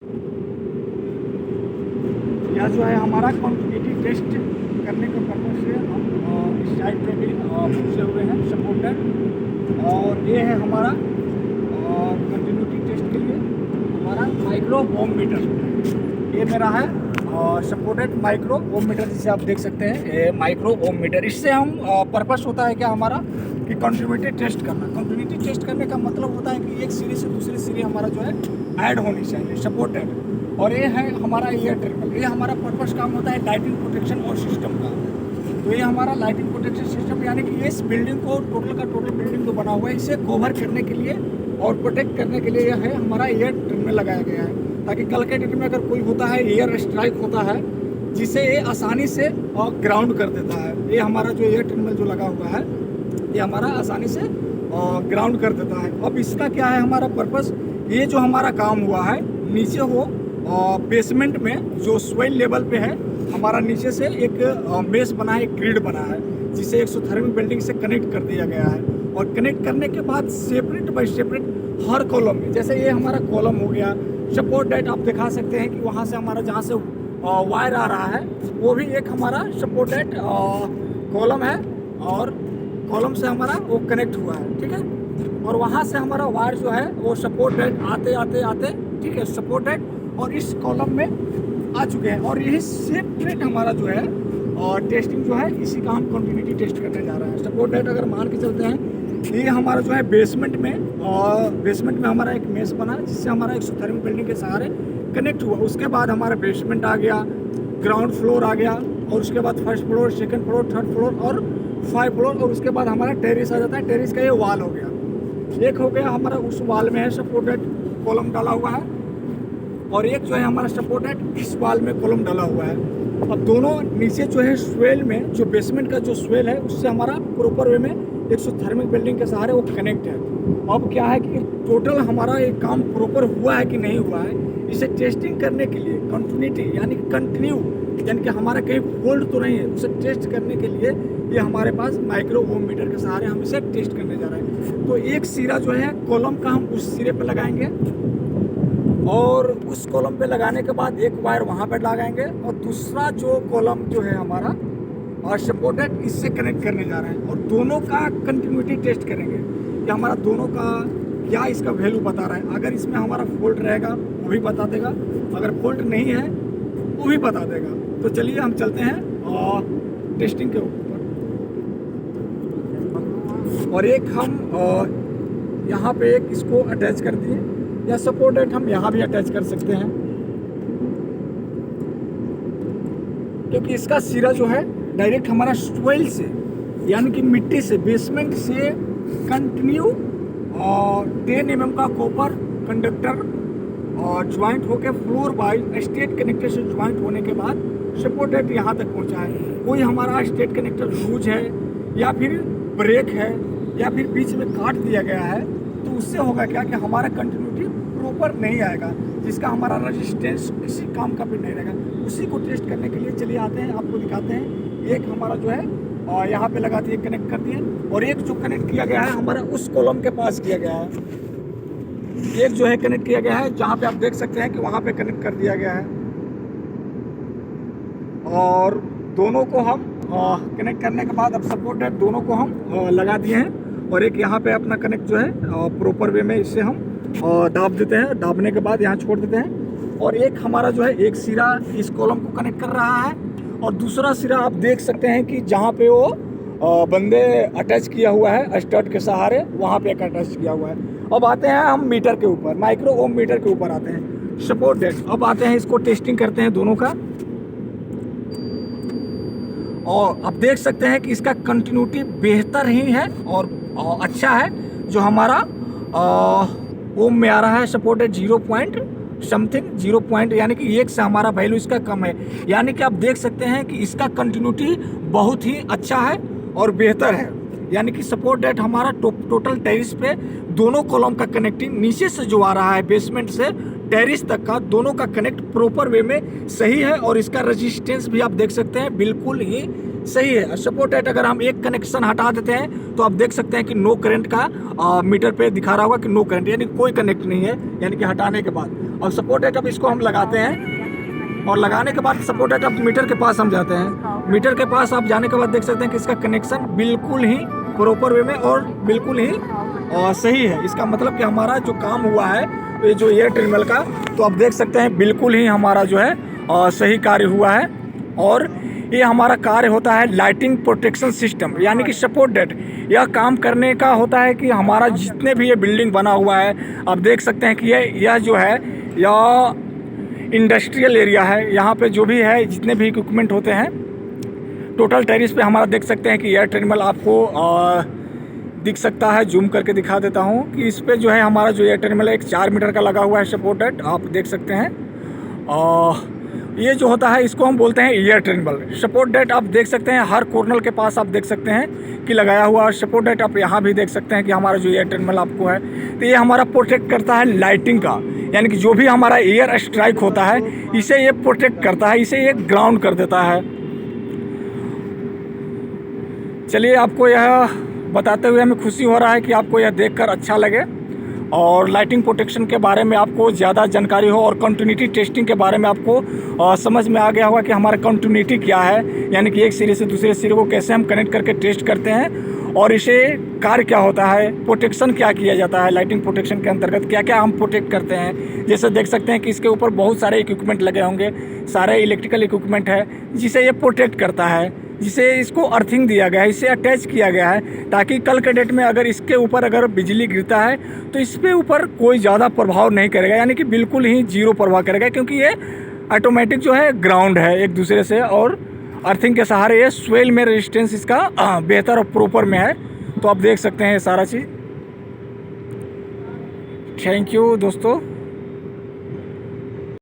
यह जो है हमारा कंटिन्यूटी टेस्ट करने के पर्पज से हम इस साइड पे भी पूछे हुए हैं सपोर्टेड। और ये है हमारा कंटिन्यूटी टेस्ट के लिए हमारा माइक्रो ओम मीटर। ये मेरा है सपोर्टेड माइक्रो ओम मीटर, जिसे आप देख सकते हैं ये माइक्रो ओम मीटर। इससे हम पर्पस होता है क्या हमारा कि कंटिन्यूटी टेस्ट करना। कंटिन्यूटी टेस्ट करने का मतलब होता है कि एक सिरे से दूसरे सिरे हमारा जो है ऐड होनी चाहिए सपोर्टेड। और ये है हमारा एयर टर्मिनल। ये हमारा पर्पस काम होता है लाइटिंग प्रोटेक्शन और सिस्टम का। तो ये हमारा लाइटिंग प्रोटेक्शन सिस्टम यानी कि इस बिल्डिंग को टोटल का टोटल बिल्डिंग जो बना हुआ है इसे कवर करने के लिए और प्रोटेक्ट करने के लिए यह है हमारा एयर टर्मिनल लगाया गया है, ताकि कल के डेट में अगर कोई होता है एयर स्ट्राइक होता है जिसे ये आसानी से ग्राउंड कर देता है। ये हमारा जो एयर टर्मिनल जो लगा हुआ है ये हमारा आसानी से ग्राउंड कर देता है। अब इसका क्या है हमारा पर्पस, ये जो हमारा काम हुआ है नीचे हो बेसमेंट में जो सोइल लेवल पे है हमारा नीचे से एक मेस बना है, एक ग्रिड बना है जिसे एक्सोथर्मिक बिल्डिंग से कनेक्ट कर दिया गया है। और कनेक्ट करने के बाद separate by separate her column में, जैसे ये हमारा कॉलम हो गया सपोर्ट डेट, आप दिखा सकते हैं कि वहाँ से हमारा जहाँ से वायर आ रहा है वो भी एक हमारा सपोर्ट डेट कॉलम है और कॉलम से हमारा वो कनेक्ट हुआ है, ठीक है। और वहाँ से हमारा वायर जो है वो सपोर्ट डेट आते आते आते, ठीक है, सपोर्ट डेट और इस कॉलम में आ चुके हैं। और यही सेपरेट हमारा जो है और टेस्टिंग जो है इसी का हम कंटिन्यूटी टेस्ट करने जा रहे हैं। सपोर्ट डेट अगर मान के चलते हैं ये हमारा जो है बेसमेंट में और बेसमेंट में हमारा एक मेस बना जिससे हमारा एक्सोथर्मिक बिल्डिंग के सहारे कनेक्ट हुआ। उसके बाद हमारा बेसमेंट आ गया, ग्राउंड फ्लोर आ गया और उसके बाद first floor, second floor, third floor और 5 फ्लोर और उसके बाद हमारा टेरिस आ जाता है। टेरिस का ये वाल हो गया, एक हो गया हमारा उस वाल में है सपोर्टेड कॉलम डाला हुआ है और एक जो है हमारा सपोर्टेड इस वाल में कॉलम डाला हुआ है। अब दोनों नीचे जो है स्वेल में जो बेसमेंट का जो स्वेल है उससे हमारा प्रॉपर वे में एक्सोथर्मिक बिल्डिंग के सहारे वो कनेक्ट है। अब क्या है कि टोटल हमारा ये काम प्रॉपर हुआ है कि नहीं हुआ है इसे टेस्टिंग करने के लिए कंटिन्यूटी यानी कंटिन्यू यानी कि हमारा कहीं फॉल्ट तो नहीं है उसे टेस्ट करने के लिए ये हमारे पास माइक्रो ओम मीटर के सहारे हम इसे टेस्ट करने जा रहे हैं। तो एक सिरा जो है कॉलम का हम उस सिरे पर लगाएंगे और उस कॉलम पे लगाने के बाद एक वायर वहाँ पर लगाएंगे और दूसरा जो कॉलम जो है हमारा और सपोर्टेड इससे कनेक्ट करने जा रहे हैं और दोनों का कंटिन्यूटी टेस्ट करेंगे कि हमारा दोनों का क्या इसका वैल्यू बता रहा है। अगर इसमें हमारा फॉल्ट रहेगा वो भी बता देगा, अगर फॉल्ट नहीं है वो भी बता देगा। तो चलिए हम चलते हैं और टेस्टिंग के ऊपर। और एक हम यहाँ पे एक इसको अटैच कर दिए या सपोर्टेड हम यहाँ भी अटैच कर सकते हैं क्योंकि इसका सिरा जो है डायरेक्ट हमारा सोइल से यानी कि मिट्टी से बेसमेंट से कंटिन्यू 10 mm का कॉपर कंडक्टर और ज्वाइंट होकर फ्लोर बाय स्टेट कनेक्टर से ज्वाइंट होने के बाद सपोर्टेड यहाँ तक पहुँचा है। कोई हमारा स्टेट कनेक्टर लूज है या फिर ब्रेक है या फिर बीच में काट दिया गया है तो उससे होगा क्या कि हमारा कंटिन्यूटी प्रॉपर नहीं आएगा, जिसका हमारा रेजिस्टेंस किसी काम का भी नहीं रहेगा। उसी को टेस्ट करने के लिए चलिए आते हैं, आपको दिखाते हैं। एक हमारा जो है यहाँ पे लगा दिए, कनेक्ट कर दिए और एक जो कनेक्ट किया गया है हमारा उस कॉलम के पास किया गया है। एक जो है कनेक्ट किया गया है जहाँ पे आप देख सकते हैं कि वहाँ पे कनेक्ट कर दिया गया है और दोनों को हम कनेक्ट करने के बाद अब सपोर्ट है दोनों को हम लगा दिए हैं और एक यहाँ पे अपना कनेक्ट जो है प्रॉपर वे में इससे हम दाब देते हैं। दाबने के बाद यहाँ छोड़ देते हैं और एक हमारा जो है एक सिरा इस कॉलम को कनेक्ट कर रहा है और दूसरा सिरा आप देख सकते हैं कि जहाँ पे वो बंदे अटैच किया हुआ है स्टड के सहारे वहाँ पे एक अटैच किया हुआ है। अब आते हैं हम मीटर के ऊपर, माइक्रो ओम मीटर के ऊपर आते हैं सपोर्ट डेट। अब आते हैं इसको टेस्टिंग करते हैं दोनों का और आप देख सकते हैं कि इसका कंटिन्यूटी बेहतर ही है और अच्छा है। जो हमारा ओम में आ रहा है सपोर्टेड 0.something यानी कि 1 से हमारा वैल्यू इसका कम है, यानी कि आप देख सकते हैं कि इसका कंटिन्यूटी बहुत ही अच्छा है और बेहतर है। यानी कि सपोर्ट डेट हमारा टोटल टेरिस पे दोनों कॉलम का कनेक्टिंग नीचे से जो आ रहा है बेसमेंट से टेरिस तक का दोनों का कनेक्ट प्रॉपर वे में सही है और इसका रेजिस्टेंस भी आप देख सकते हैं बिल्कुल ही सही है। सपोर्ट डेट अगर हम एक कनेक्शन हटा देते हैं तो आप देख सकते हैं कि नो करंट का मीटर पे दिखा रहा होगा कि नो करंट यानी कोई कनेक्ट नहीं है, यानी कि हटाने के बाद। और सपोर्ट डेट अब इसको हम लगाते हैं, और लगाने के बाद सपोर्ट डेट अब मीटर के पास हम जाते हैं। मीटर के पास आप जाने के बाद देख सकते हैं कि इसका कनेक्शन बिल्कुल ही प्रॉपर वे में और बिल्कुल ही सही है। इसका मतलब कि हमारा जो काम हुआ है ये जो एयर टर्मिनल का, तो आप देख सकते हैं बिल्कुल ही हमारा जो है सही कार्य हुआ है। और ये हमारा कार्य होता है लाइटिंग प्रोटेक्शन सिस्टम, यानी कि सपोर्ट डेट। यह काम करने का होता है कि हमारा जितने भी ये बिल्डिंग बना हुआ है, आप देख सकते हैं कि यह जो है यह इंडस्ट्रियल एरिया है। यहाँ पे जो भी है जितने भी इक्विपमेंट होते हैं, टोटल टेरिस पे हमारा देख सकते हैं कि एयर टर्मिनल आपको दिख सकता है। जूम करके दिखा देता हूँ कि इस पे जो है हमारा जो एयर टर्मिनल है 4 मीटर का लगा हुआ है सपोर्ट डेट, आप देख सकते हैं। ये जो होता है इसको हम बोलते हैं एयर टर्मिनल। सपोर्ट डेट आप देख सकते हैं हर कॉर्नर के पास आप देख सकते हैं कि लगाया हुआ है सपोर्ट डेट। आप यहाँ भी देख सकते हैं कि हमारा जो एयर टर्मिनल आपको है, तो ये हमारा प्रोटेक्ट करता है लाइटिंग का, यानी कि जो भी हमारा एयर स्ट्राइक होता है इसे ये प्रोटेक्ट करता है, इसे ये ग्राउंड कर देता है। चलिए, आपको यह बताते हुए हमें खुशी हो रहा है कि आपको यह देखकर अच्छा लगे और लाइटिंग प्रोटेक्शन के बारे में आपको ज़्यादा जानकारी हो, और कंटिन्यूटी टेस्टिंग के बारे में आपको समझ में आ गया होगा कि हमारा कंटिन्यूटी क्या है, यानी कि एक सिरे से दूसरे सिरे को कैसे हम कनेक्ट करके टेस्ट करते हैं और इसे कार्य क्या होता है, प्रोटेक्शन क्या किया जाता है। लाइटिंग प्रोटेक्शन के अंतर्गत क्या क्या हम प्रोटेक्ट करते हैं। जैसे देख सकते हैं कि इसके ऊपर बहुत सारे इक्विपमेंट लगे होंगे, सारे इलेक्ट्रिकल इक्विपमेंट है जिसे ये प्रोटेक्ट करता है, जिसे इसको अर्थिंग दिया गया है, इसे अटैच किया गया है, ताकि कल के डेट में अगर इसके ऊपर अगर बिजली गिरता है तो इस पे ऊपर कोई ज़्यादा प्रभाव नहीं करेगा, यानी कि बिल्कुल ही जीरो प्रभाव करेगा, क्योंकि ये ऑटोमेटिक जो है ग्राउंड है एक दूसरे से, और अर्थिंग के सहारे ये स्वेल में रेजिस्टेंस इसका बेहतर और प्रॉपर में है। तो आप देख सकते हैं ये सारा चीज़। थैंक यू दोस्तों।